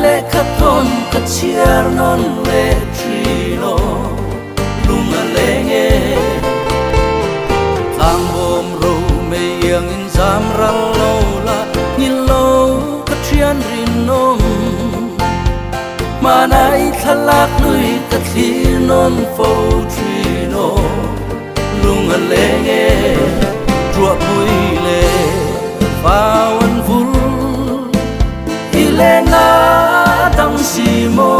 le katon kachiar non le trino lunga lenge tang bom ro me yang in zam rang lo la ni lo kachian rin nom manai thalak lui kathi non fo trino lunga lenge trua pui le pawan vul Ilena dang simo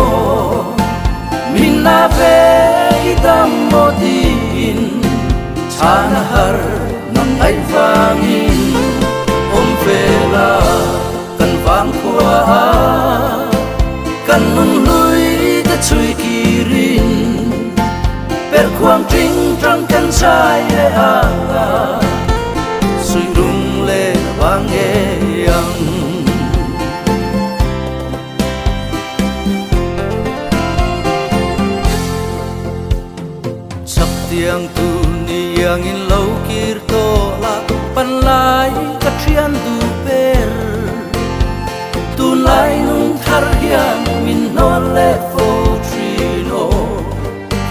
minna ve idam modin chana har nam ai vangin vela kan vang kwa kan nun lui da chui kirin per kwang tring trong kan sai a sui rung le vang e yang yang tu ni yang in lo kir to la pan lai ka thian du per tu lai nung thar yang min non le fo trino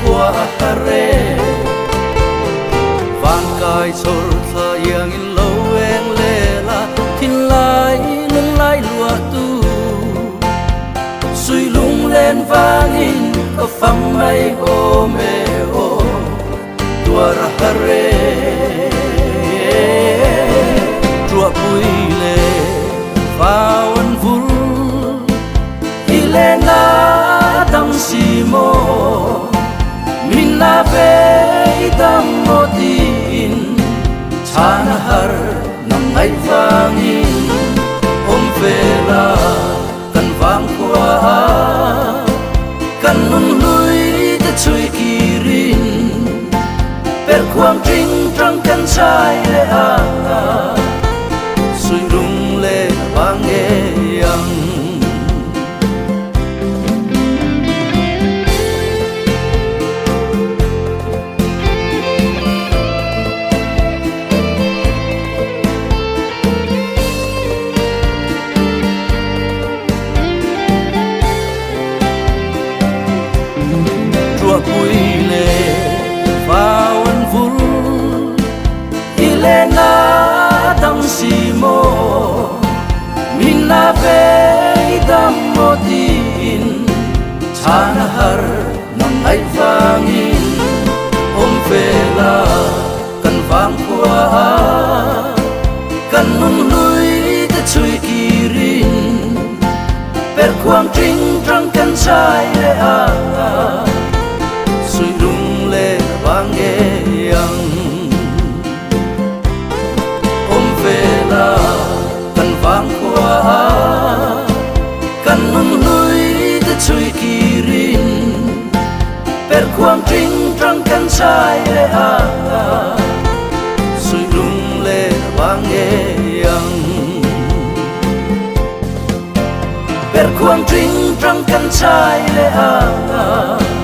kwa hare van kai sol tha yang in lo eng le la thin lai nung lai lua tu sui lung len vang in ko phang mai o me o Tuara hare Tua puile Vawan vul Ilena dang simo Minna ve idam modin Chana har nam ngai vangin vela kan vang kwa kan nun lui te chui kirin per kwang tring trong kan sai le a sui rung le vang e yang tua puile vawan vul Ilena dang simo minna ve idam modin chana har nam ai vangin vela kan vang kwa kan nun lui te chui kirin per kwang tring trong kan sai le a sui rung le vang e yang vela kan vang kwa kan nun lui te chui kirin per kwang tring trong kan sai le a sui rung le vang e yang per kwang tring trong kan sai le a